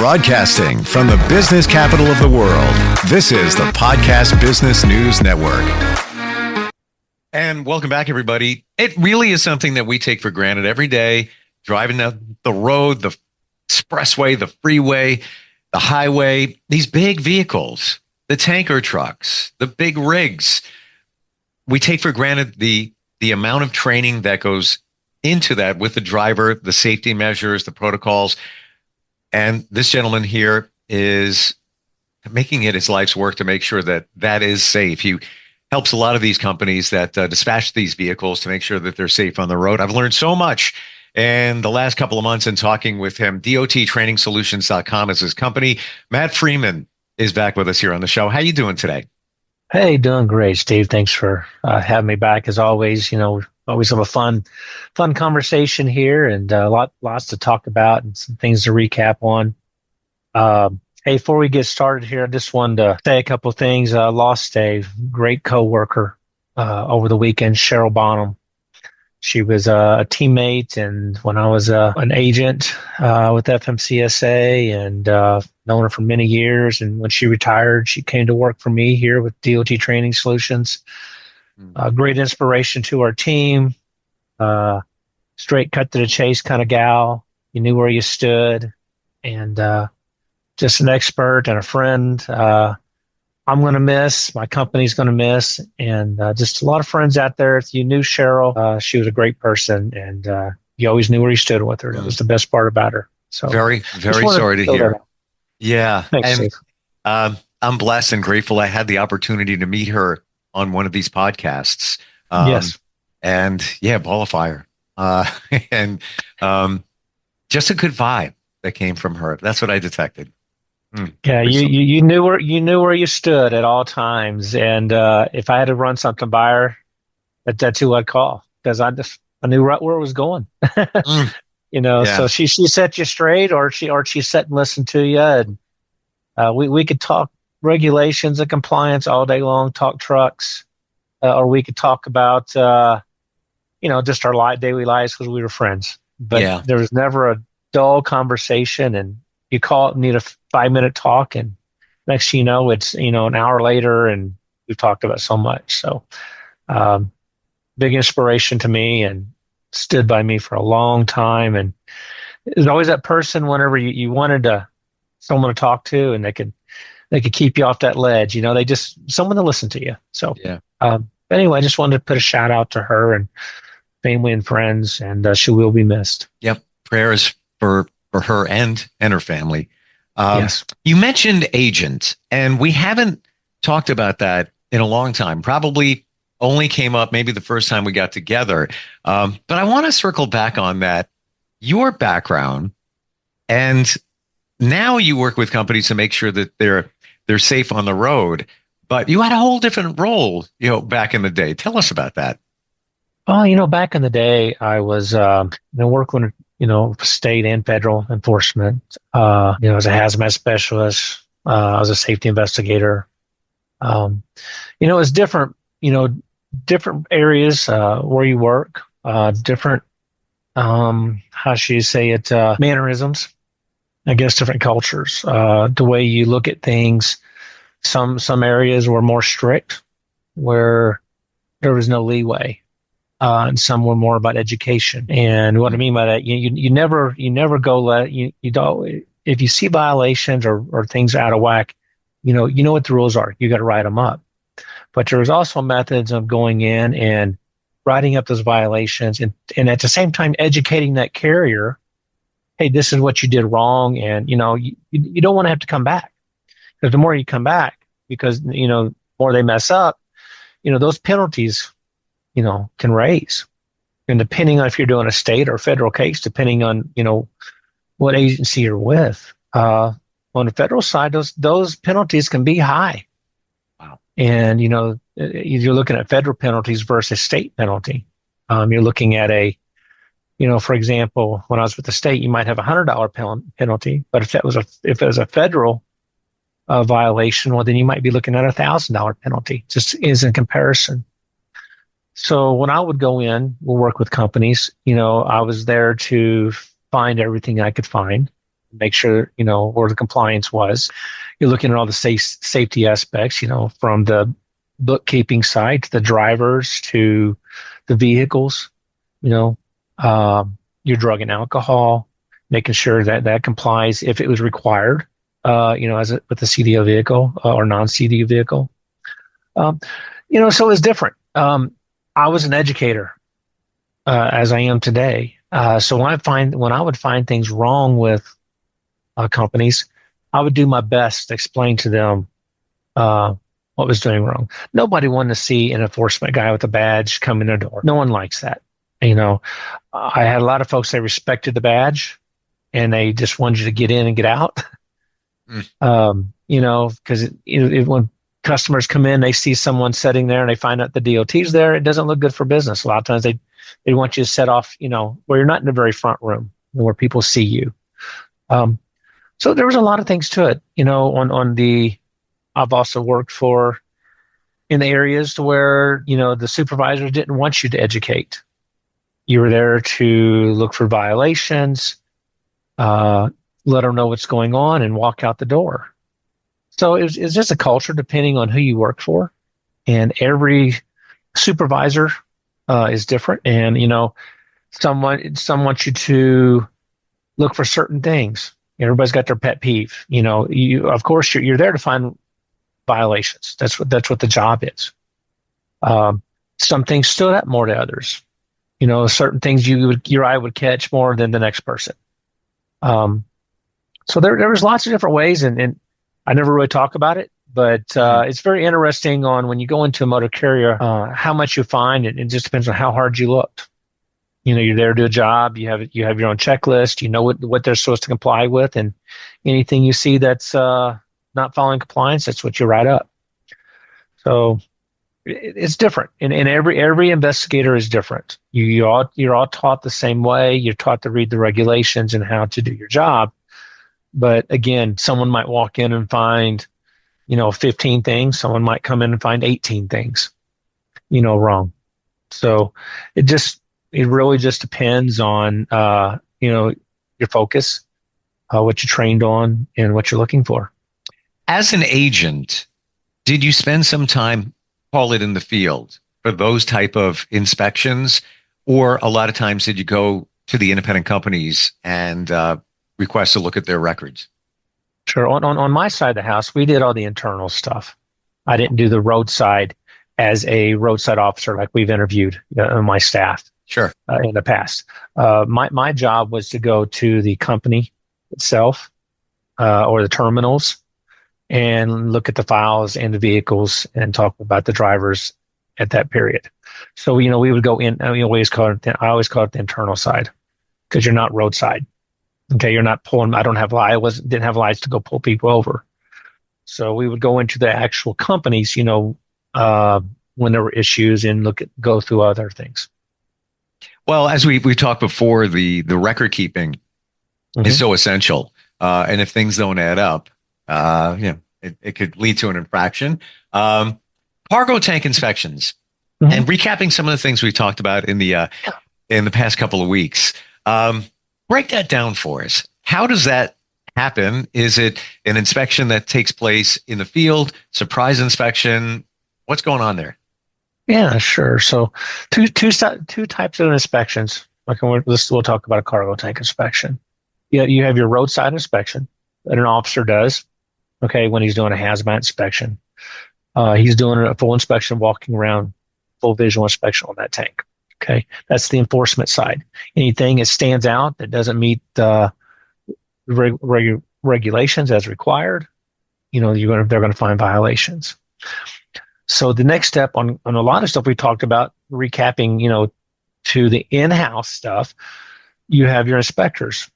Broadcasting from the business capital of the world, this is the Podcast Business News Network. And welcome back, everybody. It really is something that we take for granted every day, driving down the road, the expressway, the freeway, the highway, these big vehicles, the tanker trucks, the big rigs. We take for granted the amount of training that goes into that with the driver, the safety measures, the protocols. And this gentleman here is making it his life's work to make sure that that is safe. He helps a lot of these companies that dispatch these vehicles to make sure that they're safe on the road. I've learned so much in the last couple of months in talking with him. DOTtrainingsolutions.com is his company. Matt Freeman is back with us here on the show. How you doing today? Hey, doing great, Steve. Thanks for having me back. As always, always have a fun conversation here, and lots to talk about and some things to recap on. Hey, before we get started here, I just wanted to say a couple of things. I lost a great coworker over the weekend, Cheryl Bonham. She was a teammate, and when I was an agent with FMCSA, and known her for many years. And when she retired, she came to work for me here with DOT Training Solutions. Great inspiration to our team. Straight cut to the chase kind of gal. You knew where you stood, and just an expert and a friend. I'm going to miss, my company's going to miss, and just a lot of friends out there. If you knew Cheryl, she was a great person, and you always knew where you stood with her. That was the best part about her. So very, very sorry to hear. Yeah. Thanks, and I'm blessed and grateful I had the opportunity to meet her on one of these podcasts. Yes. And yeah, ball of fire. And just a good vibe that came from her. That's what I detected. Yeah, you knew where you stood at all times, and if I had to run something by her, that's who I'd call, because I knew right where it was going. Yeah. So she set you straight, or she sat and listened to you, and we could talk regulations and compliance all day long, talk trucks, or we could talk about just our daily lives because we were friends. But there was never a dull conversation, and you call it and need a 5-minute talk, and next thing you know, it's an hour later, and we've talked about so much. So big inspiration to me, and stood by me for a long time. And there's always that person whenever you wanted someone to talk to, and they could keep you off that ledge. They just someone to listen to you. So anyway, I just wanted to put a shout out to her and family and friends, and she will be missed. Yep. Prayers for her and her family. Yes. You mentioned agent, and we haven't talked about that in a long time. Probably only came up maybe the first time we got together. But I want to circle back on that. Your background, and now you work with companies to make sure that they're safe on the road. But you had a whole different role, back in the day. Tell us about that. Well, back in the day, I was working with state and federal enforcement. As a hazmat specialist, I was a safety investigator. It's different. Different areas where you work, different, how should you say it, mannerisms, I guess, different cultures, the way you look at things. Some areas were more strict, where there was no leeway, and some were more about education. And what I mean by that, you never go you don't, if you see violations or things out of whack, you know what the rules are. You got to write them up. But there's also methods of going in and writing up those violations, and at the same time educating that carrier, hey, this is what you did wrong, and you don't want to have to come back, because the more you come back, because the more they mess up, those penalties can raise, and depending on if you're doing a state or federal case, depending on what agency you're with. On the federal side, those penalties can be high. And, you're looking at federal penalties versus state penalty. You're looking at for example, when I was with the state, you might have $100 penalty, but if it was a federal violation, well, then you might be looking at $1,000 penalty, just as in comparison. So when I would go in, we'll work with companies, I was there to find everything I could find. make sure, where the compliance was. You're looking at all the safety aspects, from the bookkeeping side to the drivers to the vehicles, your drug and alcohol, making sure that that complies if it was required, with a CDO vehicle or non-CDO vehicle. So it's different. I was an educator, as I am today. So when I would find things wrong with companies, I would do my best to explain to them what was doing wrong. Nobody wanted to see an enforcement guy with a badge come in their door. No one likes that. I had a lot of folks that respected the badge, and they just wanted you to get in and get out. Because when customers come in, they see someone sitting there and they find out the DOT's there. It doesn't look good for business. A lot of times they want you to set off, where you're not in the very front room, where people see you. So there was a lot of things to it, I've also worked in the areas to where, the supervisor didn't want you to educate. You were there to look for violations, let them know what's going on, and walk out the door. So it's just a culture depending on who you work for. And every supervisor is different. And, some want you to look for certain things. Everybody's got their pet peeve. Of course, you're there to find violations. That's what the job is. Some things stood out more to others. Certain things your eye would catch more than the next person. So there was lots of different ways, and I never really talk about it, but it's very interesting on when you go into a motor carrier, how much you find. It just depends on how hard you looked. You're there to do a job. You have your own checklist. You know what they're supposed to comply with, and anything you see that's not following compliance, that's what you write up. So it's different, and every investigator is different. You're all taught the same way. You're taught to read the regulations and how to do your job. But again, someone might walk in and find, 15 things. Someone might come in and find 18 things, wrong. So it really just depends on, your focus, what you trained on, and what you're looking for. As an agent, did you spend some time, call it in the field, for those type of inspections? Or a lot of times did you go to the independent companies and request to look at their records? Sure. On my side of the house, we did all the internal stuff. I didn't do the roadside as a roadside officer like we've interviewed my staff. Sure. In the past. My job was to go to the company itself or the terminals and look at the files and the vehicles and talk about the drivers at that period. So, we would go in, I always call it the internal side, because you're not roadside. Okay, you're not pulling. I didn't have lights to go pull people over. So we would go into the actual companies, when there were issues, and go through other things. Well, as we talked before, the record keeping is so essential. And if things don't add up, it could lead to an infraction. Cargo tank inspections, and recapping some of the things we talked about in the past couple of weeks. Break that down for us. How does that happen? Is it an inspection that takes place in the field, surprise inspection? What's going on there? Yeah, sure. So two types of inspections. We'll talk about a cargo tank inspection. You have your roadside inspection that an officer does, when he's doing a hazmat inspection. He's doing a full inspection, walking around, full visual inspection on that tank. Okay, that's the enforcement side. Anything that stands out that doesn't meet the regulations as required, they're going to find violations. So the next step on a lot of stuff we talked about, recapping, to the in-house stuff, you have your inspectors,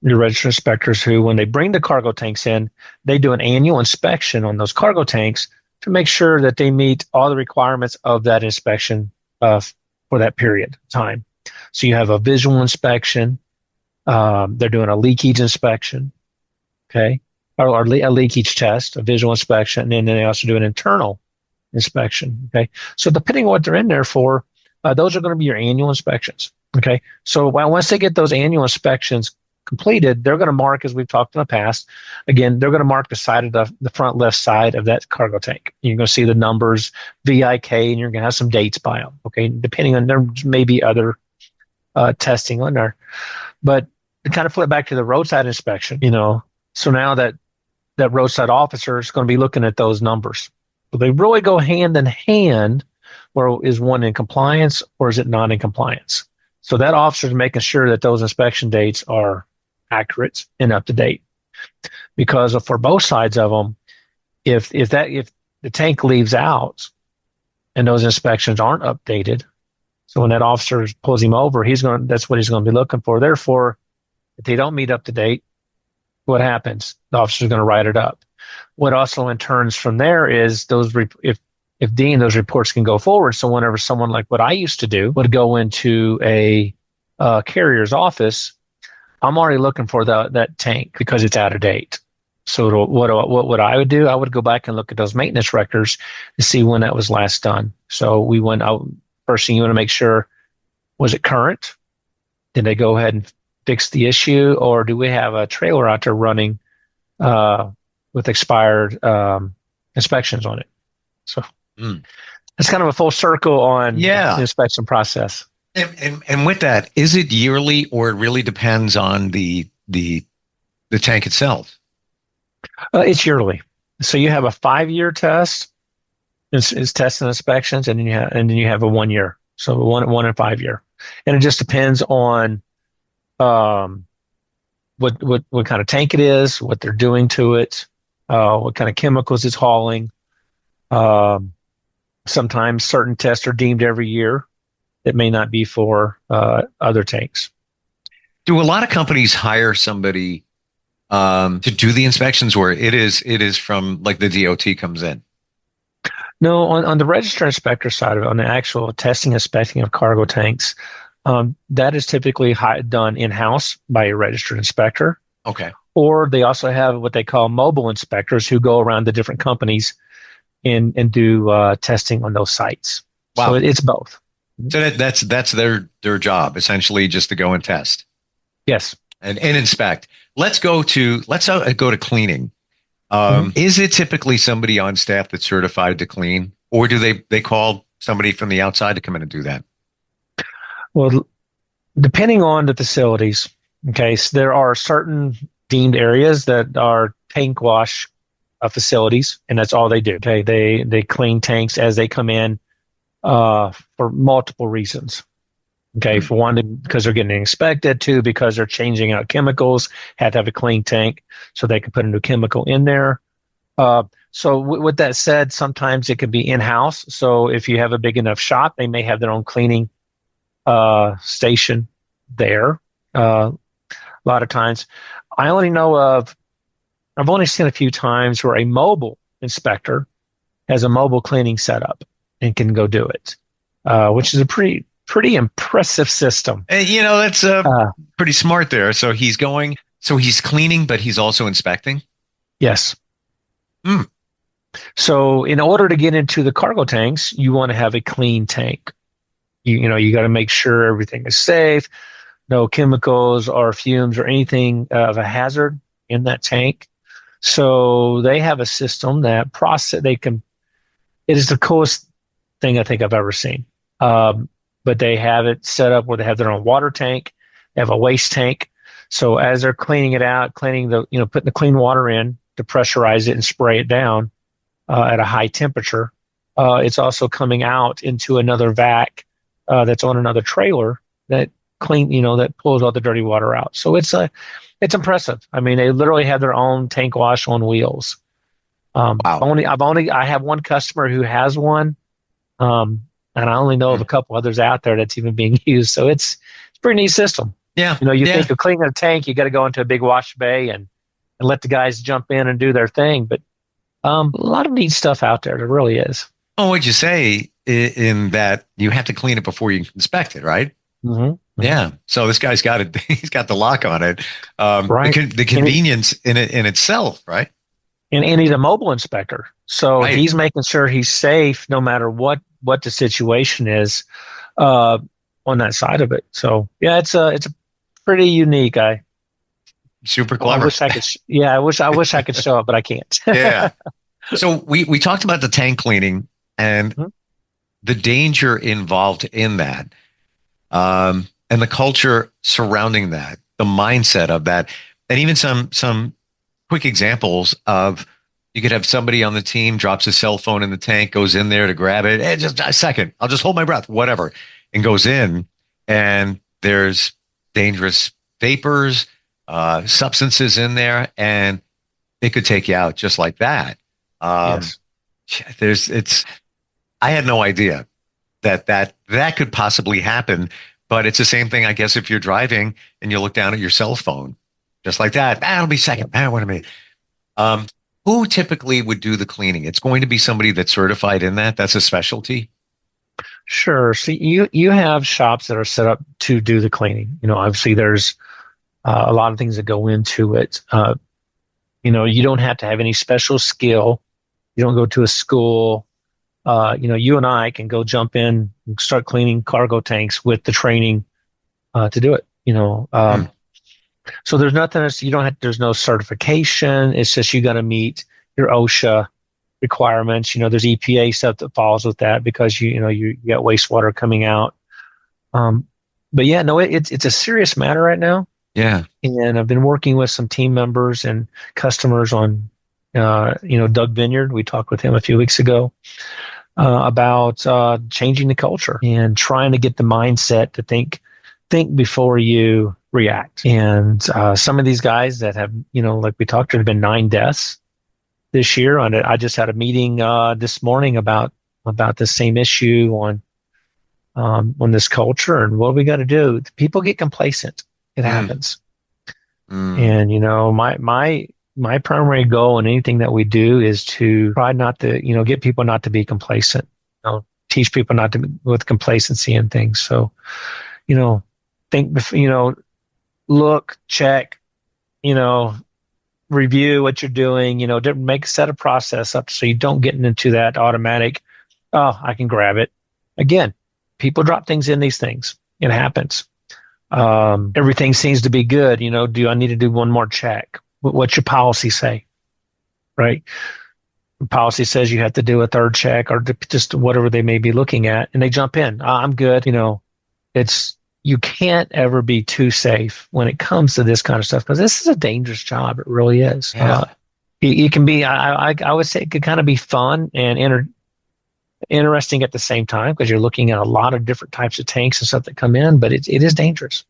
your registered inspectors, who, when they bring the cargo tanks in, they do an annual inspection on those cargo tanks to make sure that they meet all the requirements of that inspection for that period of time. So you have a visual inspection. They're doing a leakage inspection, or a leakage test, a visual inspection, and then they also do an internal inspection. So depending on what they're in there for, those are going to be your annual inspections. So once they get those annual inspections completed, they're going to mark, as we've talked in the past, again, they're going to mark the side of the front left side of that cargo tank. You're going to see the numbers, VIK, and you're going to have some dates by them. Okay, depending on, there may be other testing on there. But to kind of flip back to the roadside inspection, so now that roadside officer is going to be looking at those numbers. So they really go hand in hand, or is one in compliance or is it not in compliance? So that officer is making sure that those inspection dates are accurate and up to date. Because for both sides of them, if the tank leaves out and those inspections aren't updated, so when that officer pulls him over, that's what he's going to be looking for. Therefore, if they don't meet up to date, what happens? The officer is going to write it up. What also in turns from there is if Dean, those reports can go forward. So whenever someone like what I used to do would go into a carrier's office, I'm already looking for that tank because it's out of date. So what I would do, I would go back and look at those maintenance records to see when that was last done. So we went out. First thing you want to make sure, was it current? Did they go ahead and fix the issue, or do we have a trailer out there running with expired inspections on it? So it's kind of a full circle on the inspection process. And with that, is it yearly, or it really depends on the tank itself? It's yearly. So you have a 5-year test. It's tests and inspections, and then you have a 1 year. So 1 and 5 year, and it just depends on what kind of tank it is, what they're doing to it, what kind of chemicals it's hauling. Sometimes certain tests are deemed every year that may not be for other tanks. Do a lot of companies hire somebody to do the inspections, or it is from like the DOT comes in? No, on the register inspector side of it, on the actual testing and inspecting of cargo tanks, that is typically done in-house by a registered inspector. Okay. Or they also have what they call mobile inspectors who go around to different companies and do testing on those sites. Wow. So it's both. So that's their job, essentially, just to go and test. Yes. And inspect. Let's go to cleaning. Is it typically somebody on staff that's certified to clean, or do they call somebody from the outside to come in and do that? Well, depending on the facilities, okay, so there are certain deemed areas that are tank wash facilities, and that's all they do. Okay, they clean tanks as they come in for multiple reasons. Okay, for one, because they're getting inspected; two, because they're changing out chemicals, have to have a clean tank so they can put a new chemical in there. So with that said, sometimes it can be in-house. So if you have a big enough shop, they may have their own cleaning station there. A lot of times, I've only seen a few times where a mobile inspector has a mobile cleaning setup and can go do it, which is a pretty impressive system. And, that's pretty smart there. So he's cleaning, but he's also inspecting? Yes. So in order to get into the cargo tanks, you want to have a clean tank. You got to make sure everything is safe, no chemicals or fumes or anything of a hazard in that tank. So they have a system that it is the coolest thing I think I've ever seen. But they have it set up where they have their own water tank, they have a waste tank. So as they're cleaning it out, putting the clean water in to pressurize it and spray it down at a high temperature, it's also coming out into another vac that's on another trailer that that pulls all the dirty water out. So it's impressive. I mean, they literally have their own tank wash on wheels. Wow. I have one customer who has one. And I only know of a couple others out there that's even being used. So it's a pretty neat system. Yeah. Think of cleaning a tank, you got to go into a big wash bay and let the guys jump in and do their thing. But a lot of neat stuff out there. There really is. Oh, what'd you say in that you have to clean it before you inspect it, right? Mm-hmm. Yeah. So this guy's got it. He's got the lock on it. Right. The convenience in itself, right? And he's a mobile inspector. So he's making sure he's safe no matter what the situation is on that side of it. So yeah, it's a pretty unique. I super Well, I clever. wish I could. Yeah, I wish I could show it, but I can't. Yeah. So we talked about the tank cleaning and Mhm. the danger involved in that, and the culture surrounding that, the mindset of that, and even some quick examples of you could have somebody on the team drops a cell phone in the tank, goes in there to grab it, and just a second, I'll just hold my breath, whatever, and goes in, and there's dangerous vapors, substances in there, and it could take you out just like that. Um, Yes. it's I had no idea that could possibly happen, but it's the same thing, I guess, if you're driving and you look down at your cell phone, just like that. It'll be second. What a minute. Um, who typically would do the cleaning? It's going to be somebody that's certified in that. That's a specialty. Sure. See, you have shops that are set up to do the cleaning. Obviously there's a lot of things that go into it. You don't have to have any special skill. You don't go to a school. You and I can go jump in and start cleaning cargo tanks with the training to do it. Hmm. So there's nothing else. You don't have. There's no certification. It's just you got to meet your OSHA requirements. There's EPA stuff that follows with that because you got wastewater coming out. Um, but yeah, no, it's a serious matter right now. Yeah. And I've been working with some team members and customers on, Doug Vineyard. We talked with him a few weeks ago about changing the culture and trying to get the mindset to think before you react. And some of these guys that have, like we talked, there have been 9 deaths this year. And I just had a meeting this morning about the same issue on this culture and what we got to do. People get complacent. It Mm, happens. mm, And my primary goal in anything that we do is to try not to, get people not to be complacent. Teach people not to be with complacency and things. So, you know, think, look, check, you know, review what you're doing, make a set of process up so you don't get into that automatic, oh, I can grab it. Again, people drop things in these things. It happens. Everything seems to be good. Do I need to do one more check? What's your policy say? Right? The policy says you have to do a third check or just whatever they may be looking at, and they jump in. I'm good. You can't ever be too safe when it comes to this kind of stuff because this is a dangerous job. It really is. yeah. It can be. I would say it could kind of be fun and interesting at the same time because you're looking at a lot of different types of tanks and stuff that come in, but it is dangerous.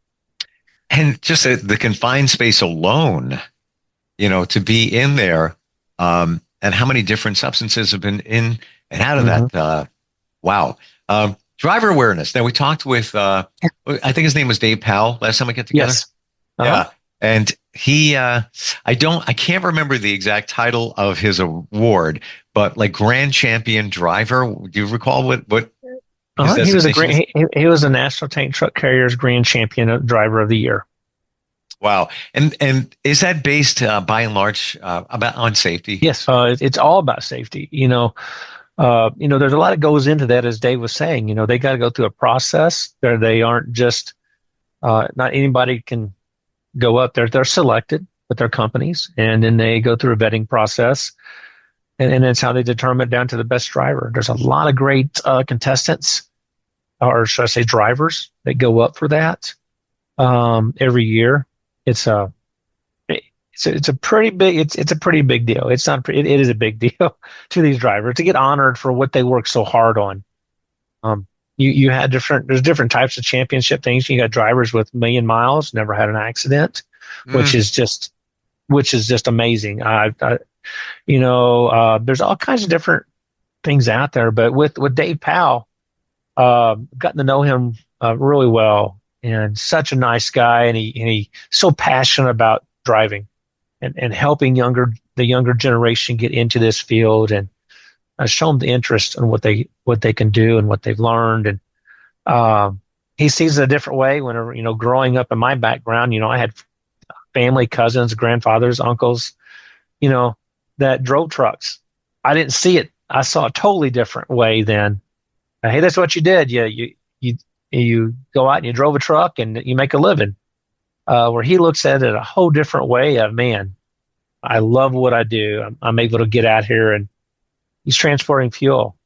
And just the confined space alone, to be in there, and how many different substances have been in and out of Hmm. that. Wow. Driver awareness. Now we talked with, I think his name was Dave Powell last time we got together. Yes. Uh-huh. Yeah. And I can't remember the exact title of his award, but like Grand Champion Driver. Do you recall what his Uh-huh. designation is? He was a National Tank Truck Carriers Grand Champion Driver of the Year. Wow. And is that based by and large about on safety? Yes, it's all about safety. There's a lot that goes into that, as Dave was saying. They got to go through a process. They aren't just not anybody can go up there. They're selected with their companies, and then they go through a vetting process, and that's how they determine down to the best driver. There's a lot of great contestants, or should I say, drivers that go up for that every year. It's a it's a pretty big it's a pretty big deal. It's not it is a big deal to these drivers to get honored for what they work so hard on. You had there's different types of championship things. You got drivers with 1,000,000 miles, never had an accident, which Mm, is just amazing. There's all kinds of different things out there, but with Dave Powell, gotten to know him really well, and such a nice guy, and he so passionate about driving and helping the younger generation get into this field and show them the interest in what they can do and what they've learned. And he sees it a different way. Whenever growing up in my background, I had family, cousins, grandfathers, uncles, that drove trucks. I didn't see it. I saw a totally different way then. Hey, that's what you did. You go out and you drove a truck and you make a living. where he looks at it a whole different way of, man, I love what I do. I'm able to get out here, and he's transporting fuel.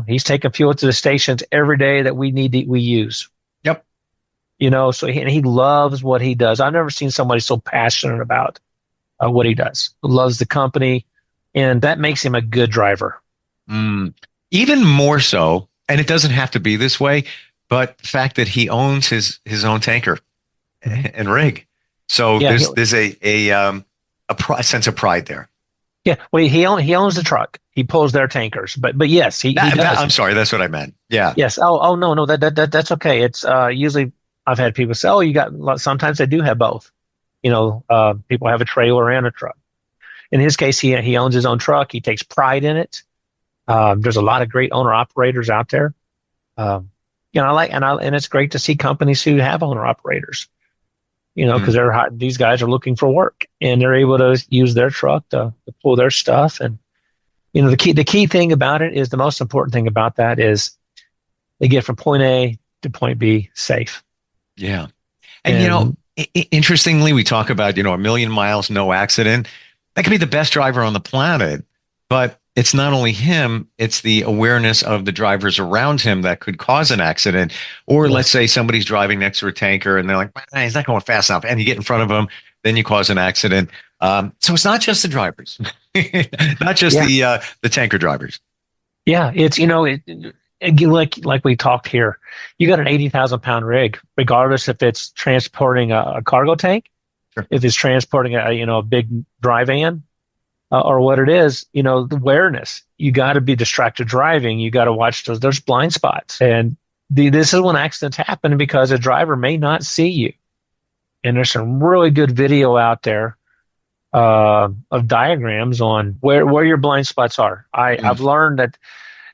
He's taking fuel to the stations every day that we use. Yep. So he loves what he does. I've never seen somebody so passionate about what he does. Loves the company, and that makes him a good driver. Even more so, and it doesn't have to be this way, but the fact that he owns his own tanker and rig. So Yeah, there's a sense of pride there. yeah. Well, he owns the truck. He pulls their tankers, but yes, he does. I'm sorry, that's what I meant. Yeah. Yes. Oh no, that's okay. It's usually I've had people say, oh, you got. Sometimes they do have both. People have a trailer and a truck. In his case, he owns his own truck. He takes pride in it. There's a lot of great owner operators out there. And it's great to see companies who have owner operators. Because these guys are looking for work, and they're able to use their truck to pull their stuff. And the key thing about it is, the most important thing about that is they get from point A to point B safe. Yeah. And interestingly, we talk about, a million miles, no accident. That could be the best driver on the planet, but it's not only him, it's the awareness of the drivers around him that could cause an accident. Or let's say somebody's driving next to a tanker and they're like, man, he's not going fast enough. And you get in front of him, then you cause an accident. So it's not just the drivers, not just the tanker drivers. Yeah. It's, like we talked here, you got an 80,000-pound rig, regardless if it's transporting a cargo tank, sure, if it's transporting a big dry van, or what it is, the awareness. You got to be distracted driving. You got to watch there's blind spots. And this is when accidents happen, because a driver may not see you. And there's some really good video out there of diagrams on where your blind spots are. I've learned that,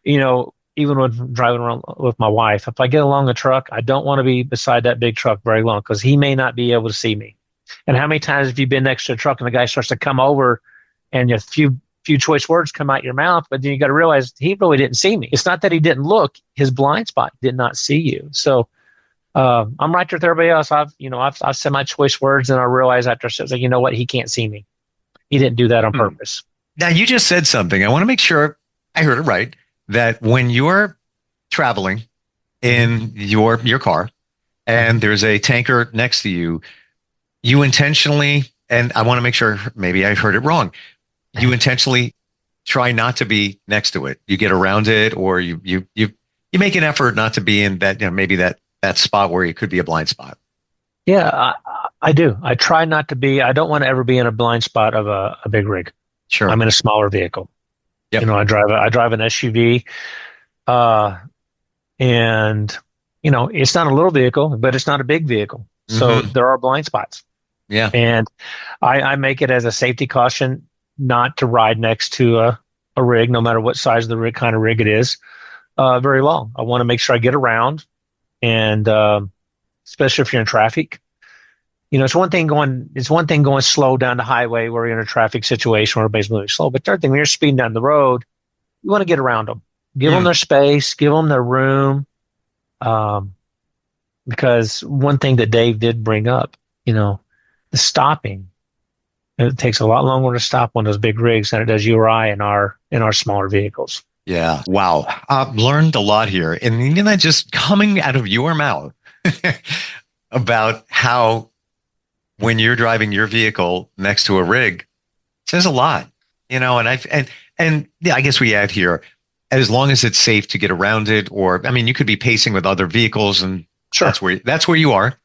even when driving around with my wife, if I get along the truck, I don't want to be beside that big truck very long, because he may not be able to see me. And how many times have you been next to a truck and the guy starts to come over, and a few choice words come out your mouth, but then you got to realize he really didn't see me. It's not that he didn't look; his blind spot did not see you. So I'm right there with everybody else. I've said my choice words, and I realize after, like, you know what, he can't see me. He didn't do that on purpose. Now, you just said something. I want to make sure I heard it right. That when you're traveling in your car and there's a tanker next to you, you intentionally, and I want to make sure maybe I heard it wrong, you intentionally try not to be next to it. You get around it, or you make an effort not to be in that, maybe that spot where it could be a blind spot. Yeah, I do. I try not to be. I don't want to ever be in a blind spot of a big rig. Sure. I'm in a smaller vehicle. Yep. I drive an SUV, and it's not a little vehicle, but it's not a big vehicle. So there are blind spots. Yeah. And I make it as a safety caution not to ride next to a rig, no matter what size of the rig, kind of rig it is, very long. I want to make sure I get around, and especially if you're in traffic. It's one thing going slow down the highway where you're in a traffic situation where everybody's moving slow. But third thing, when you're speeding down the road, you want to get around them, give them their space, give them their room. Because one thing that Dave did bring up, the stopping, it takes a lot longer to stop on those big rigs than it does you or I in our smaller vehicles. Yeah. Wow. I've learned a lot here. And just coming out of your mouth about how, when you're driving your vehicle next to a rig, it says a lot, and I guess we add here, as long as it's safe to get around it, or, you could be pacing with other vehicles, and sure, that's where you are.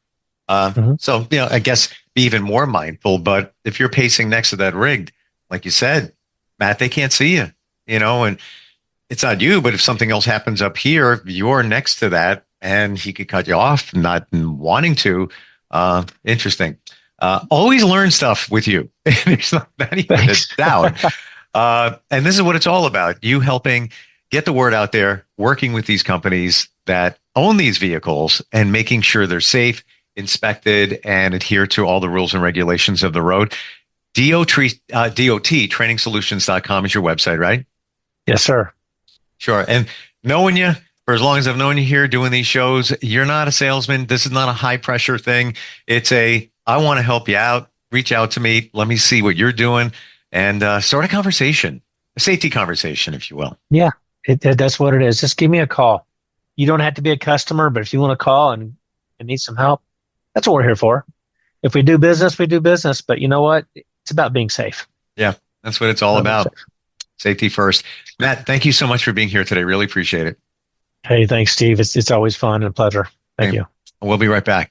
So, I guess be even more mindful, but if you're pacing next to that rig, like you said, Matt, they can't see you, and it's not you, but if something else happens up here, you're next to that, and he could cut you off, not wanting to. Interesting. Always learn stuff with you. There's not even a doubt. And this is what it's all about. You helping get the word out there, working with these companies that own these vehicles and making sure they're safe, inspected, and adhere to all the rules and regulations of the road. DOT, trainingsolutions.com is your website, right? Yes, sir. Sure. And knowing you, for as long as I've known you here doing these shows, you're not a salesman. This is not a high pressure thing. It's a I want to help you out. Reach out to me. Let me see what you're doing and start a conversation, a safety conversation, if you will. Yeah, that's what it is. Just give me a call. You don't have to be a customer, but if you want to call and need some help, that's what we're here for. If we do business, we do business. But you know what? It's about being safe. Yeah, that's what it's all about. Safety first. Matt, thank you so much for being here today. Really appreciate it. Hey, thanks, Steve. It's always fun and a pleasure. Thank you. We'll be right back.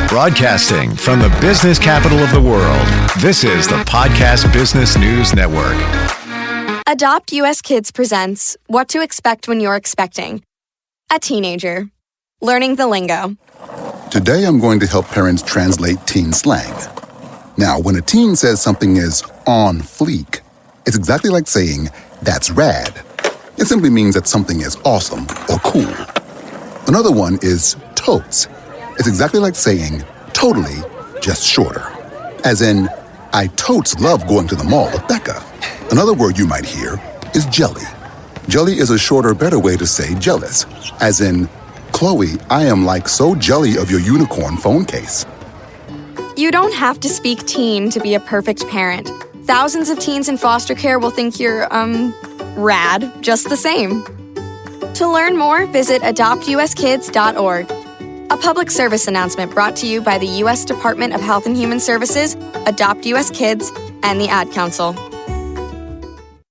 Broadcasting from the business capital of the world, this is the Podcast Business News Network. Adopt US Kids presents What to Expect When You're Expecting. A teenager. Learning the lingo. Today I'm going to help parents translate teen slang. Now, when a teen says something is on fleek, it's exactly like saying, that's rad. It simply means that something is awesome or cool. Another one is totes. It's exactly like saying, totally, just shorter. As in, I totes love going to the mall with Becca. Another word you might hear is jelly. Jelly is a shorter, better way to say jealous. As in, Chloe, I am like so jelly of your unicorn phone case. You don't have to speak teen to be a perfect parent. Thousands of teens in foster care will think you're, rad, just the same. To learn more, visit adoptuskids.org. A public service announcement brought to you by the U.S. Department of Health and Human Services, Adopt U.S. Kids, and the Ad Council.